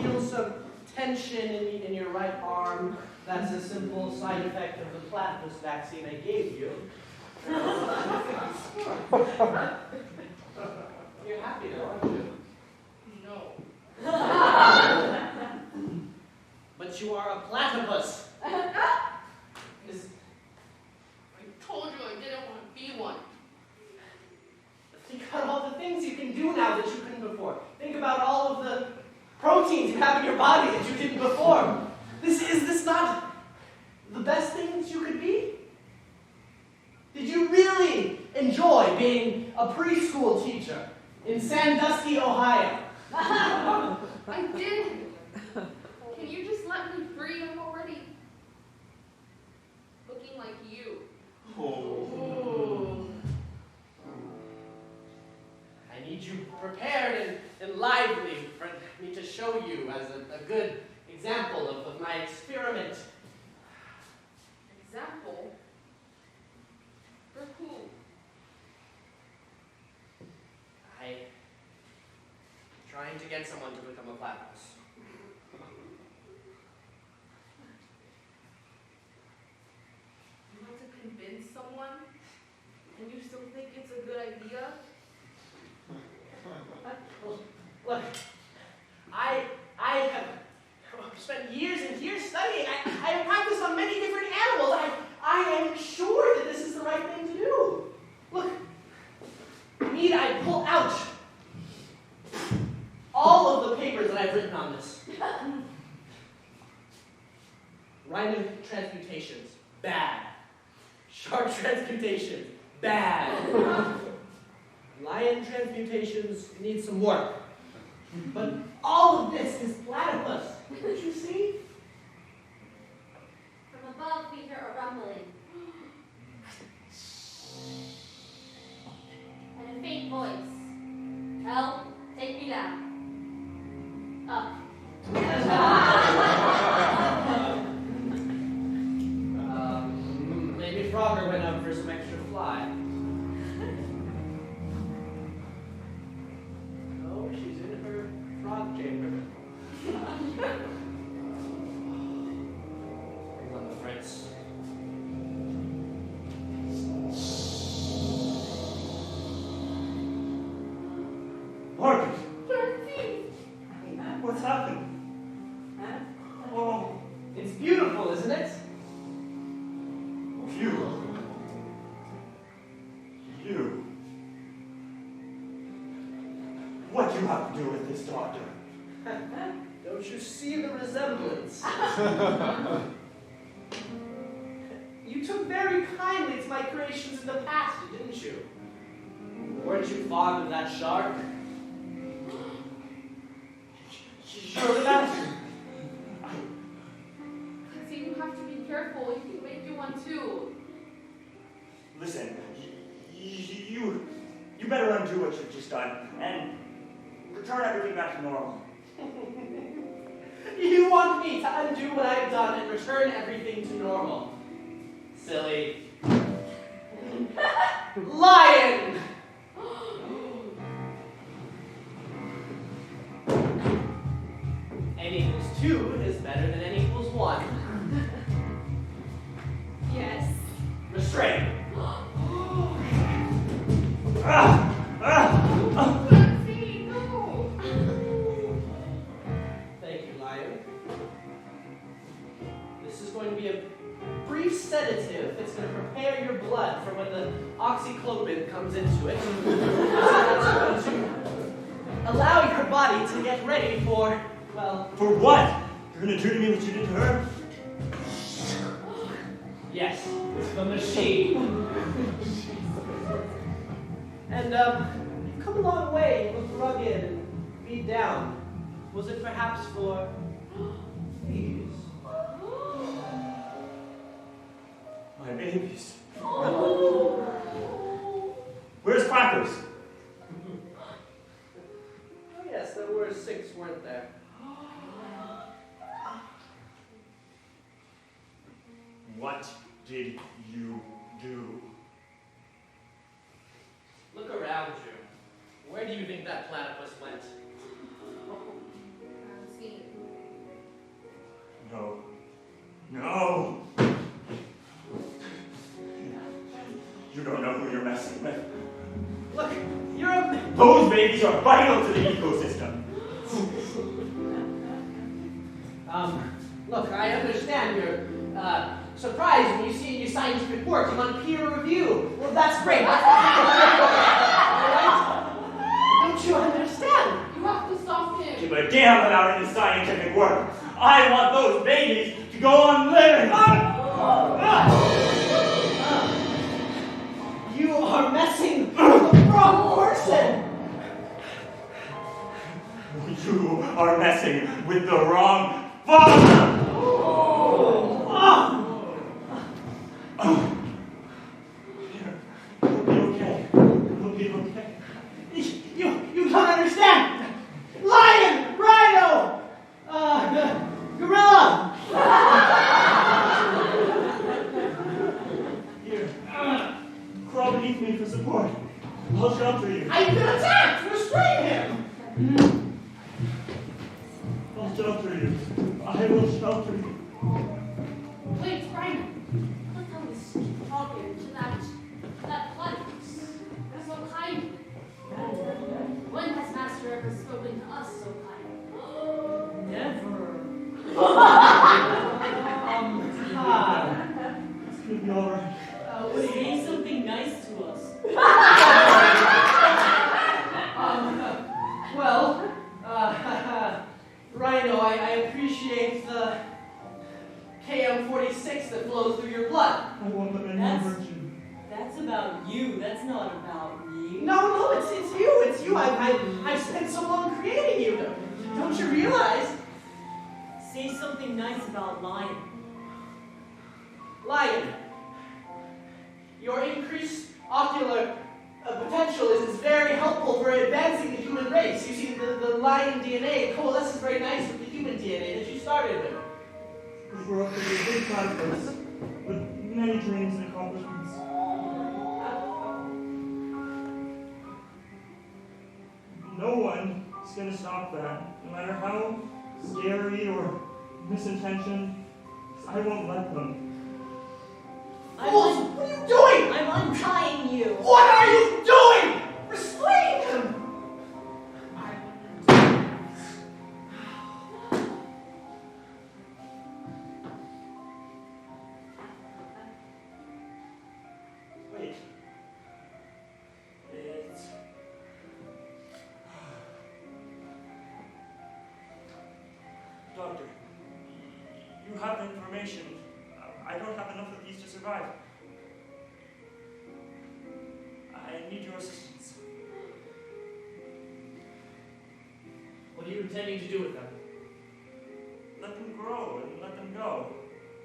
feel some tension in your right arm. That's a simple side effect of the platypus vaccine I gave you. You're happy now, aren't you? No. But you are a platypus. I told you I didn't want to be one. Think about all the things you can do now that you couldn't before. Think about all of the proteins you have in your body that you didn't before. Is this not the best thing that you could be? Did you really enjoy being a preschool teacher in Sandusky, Ohio? I did. Can you just let me free? I'm already looking like you. Oh. I need you prepared and lively for me to show you as a good example of my experiment. Example? For who? I'm trying to get someone to become a platypus. You want to convince someone? And you still think it's a good idea? Look, I have spent years and years studying. I have practiced on many different animals. I am sure that this is the right thing to do. Look, need I pull out all of the papers that I've written on this. Rhino transmutations, bad. Shark transmutations, bad. Lion transmutations need some work. But all of this is platypus. Don't you see? From above we hear a rumbling. And a faint voice. Help, take me down. Up. Maybe Frogger went up for some extra fly. Oh, she's in her frog chamber. Bring on the Fritz. Margaret, Clancy! what's happened? Oh, It's beautiful, isn't it? You. What do you have to do with this doctor? Don't you see the resemblance? You took very kindly to my creations in the past, didn't you? Weren't you fond of that shark? Sure of that? Clancy, you have to be careful. You can make you one too. Listen, you better undo what you've just done and return everything back to normal. You want me to undo what I've done and return everything to normal? Silly. Lion! N equals 2 is better than N equals 1. Yes. Restrain. Clancy, no! Thank you, Lion. This is going to be a brief sedative. It's going to prepare your blood for when the oxycodone comes into it. It's going to allow your body to get ready for, well... For what? You're gonna do to me what you did to her? Yes, the machine. And, you've come a long way. You look rugged and beat down. Was it perhaps for babies? My babies. Where's Crackers? Oh, yes, there were 6, weren't there? What did you do? Look around you. Where do you think that platypus went? Clancy, No. You don't know who you're messing with. Look, you're a... Those babies are vital to the ecosystem. Look, I understand you're surprised when you see in your science report you want peer review. Well, that's great. Right? Don't you understand? You have to stop him. Give a damn about any scientific work. I want those babies to go on living. You are messing with the wrong person. You are messing with the wrong father. You'll be okay. You'll be okay. You don't understand. Lion, rhino, gorilla. Here. Crawl beneath me for support. I'll shelter you. I've been attacked. Restrain him. I'll shelter you. I will shelter you. Wait, Rhino. Look how he's talking to that platypus. They're so kind. When has Master ever spoken to us so kind? Never. It's gonna be all right. Say something nice to us. Rhino, I appreciate the KM46 that flows through your blood. I won't let anyone hurt you. That's about you. That's not about me. No, it's you. It's you. I've spent so long creating you. Don't you realize? Say something nice about Lion. Lion, your increased ocular potential is very helpful for advancing the human race. You see, the lion DNA coalesces very nice with the human DNA that you started with. We grew up with a big platypus with many dreams and accomplishments. No one is going to stop that, no matter how scary or misintentioned. I won't let them. Fools, what are you doing? I'm untying you. What are you doing? Restrain him! Wait. It's... Doctor, you have information. I don't have enough of these to survive. I need your assistance. What are you intending to do with them? Let them grow and let them go.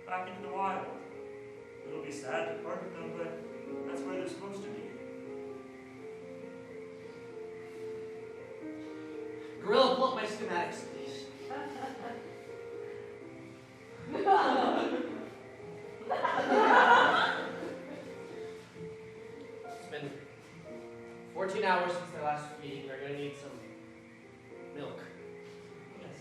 Back into the wild. It'll be sad to part with them, but that's where they're supposed to be. Gorilla, pull up my schematics, please. It's been 14 hours since their last feeding. They're going to need some milk. Yes.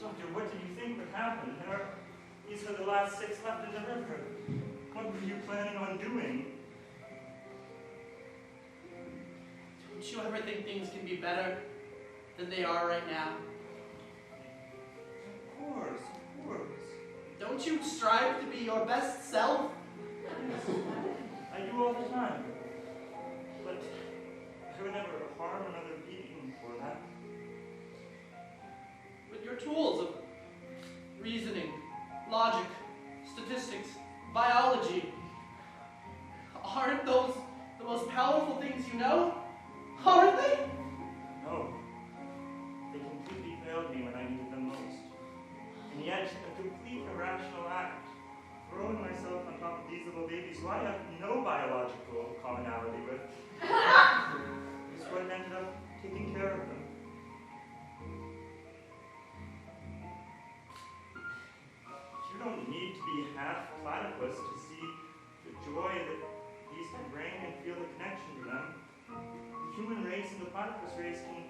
Doctor, what did you think would happen? These are the last 6 left in the river. What were you planning on doing? Don't you ever think things can be better than they are right now? Of course, of course. Don't you strive to be your best self? I do all the time. But I would never harm another being for that. With your tools of reasoning, logic, statistics, biology, aren't those the most powerful things you know? Aren't they? No. They completely failed me when I needed them most. And yet, a complete irrational act. Throwing myself on top of these little babies who I have no biological commonality with. Is what ended up taking care of them. You don't need to be half platypus to see the joy that species can bring and feel the connection to them, the human race and the platypus race can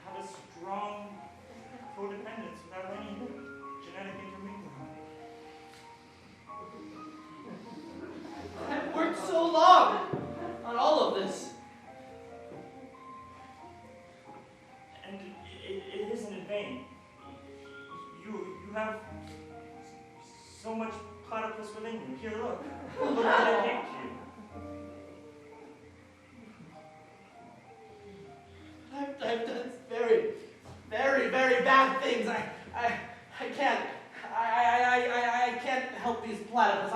have a strong codependence without any genetic intermingling. I've worked so long on all of this. And it isn't in vain. You have so much platypus within you. Here, look. Look what I gave to you. I've done very, very, very bad things. I can't help these platypus.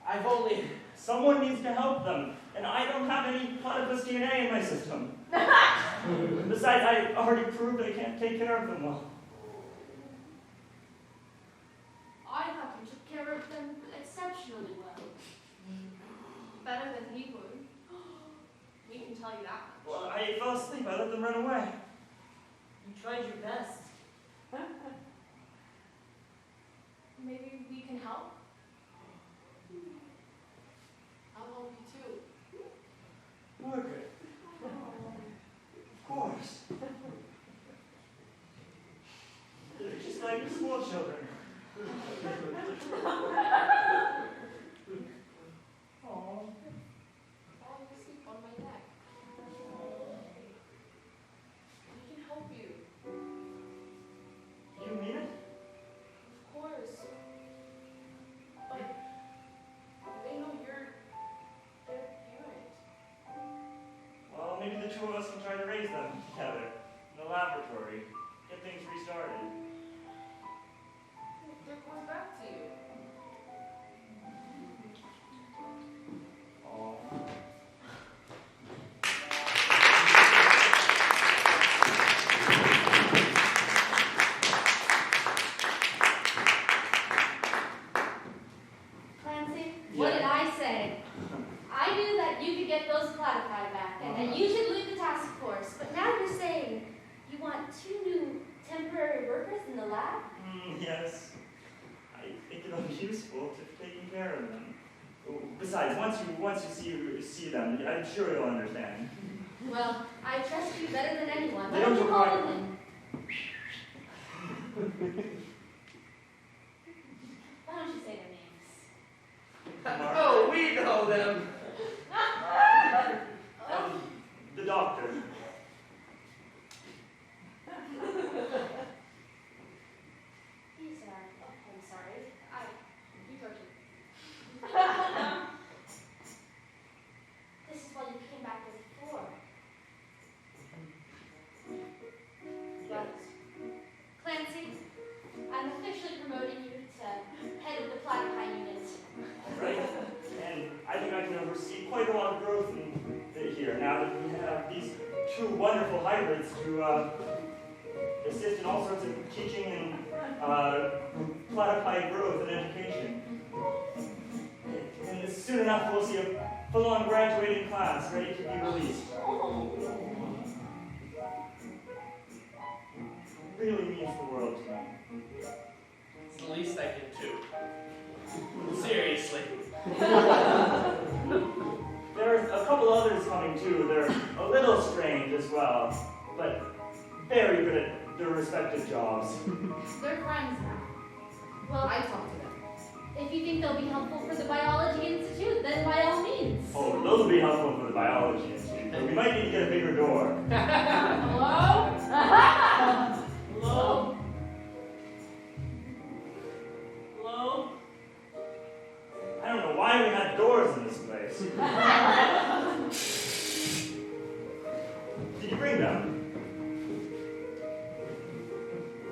I've only. Someone needs to help them, and I don't have any platypus DNA in my system. Besides, I already proved I can't take care of them well. I thought you took care of them exceptionally well. Better than he would. We can tell you that much. Well, I fell asleep. I let them run away. You tried your best. Maybe we can help? I'll help you too. Margaret. Of course. They're just like small children. Aww. Fall asleep on my neck. We can help you. You mean it? Of course. But they know you're their parent. Well, maybe the two of us can try to raise them together in the laboratory. Get things restarted. They're going back to you. Aw. Clancy, what did I say? I knew that you could get those platypi back, and that you should lead the task force. But now you're saying you want 2 new temporary workers in the lab? Yes. I think it'll be useful to taking care of them. Besides, once you see them, I'm sure you'll understand. Well, I trust you better than anyone. They Why don't don't you call require- them in? Why don't you say their names? Oh, we know them. The doctor. These are. Oh, I'm sorry. You touch it. This is why you came back as a 4. Well, Clancy, I'm officially promoting you to head of the Playtpi unit. Right? And I think I can oversee quite a lot of growth in here now that we have these 2 wonderful hybrids to assist in all sorts of teaching and Playtpi growth and education. And soon enough we'll see a full-on graduating class ready to be released. It really means the world to me. It's the least I can do. Seriously. There are a couple others coming too. They're a little strange as well, but very good at their respective jobs. They're friends now. Well, I talked to them. If you think they'll be helpful for the Biology Institute, then by all means. Oh, those will be helpful for the biology institute, but we might need to get a bigger door. Hello? Hello? Hello? I don't know why we had doors in this place. Did you bring them?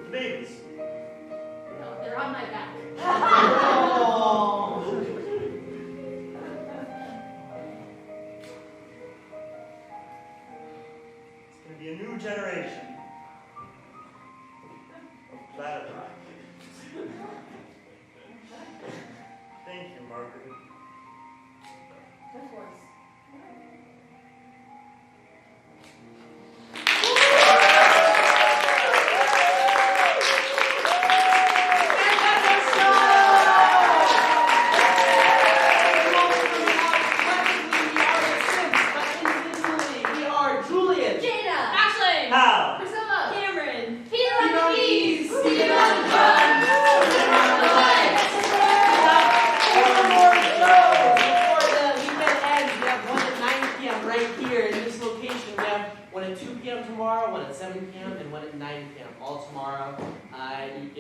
The babies. No, they're on my back. It's going to be a new generation of platypi. Thank you, Margaret. Of course.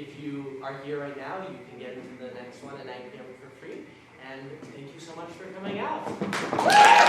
if you are here right now, you can get into the next one at 9 p.m. for free. And thank you so much for coming out.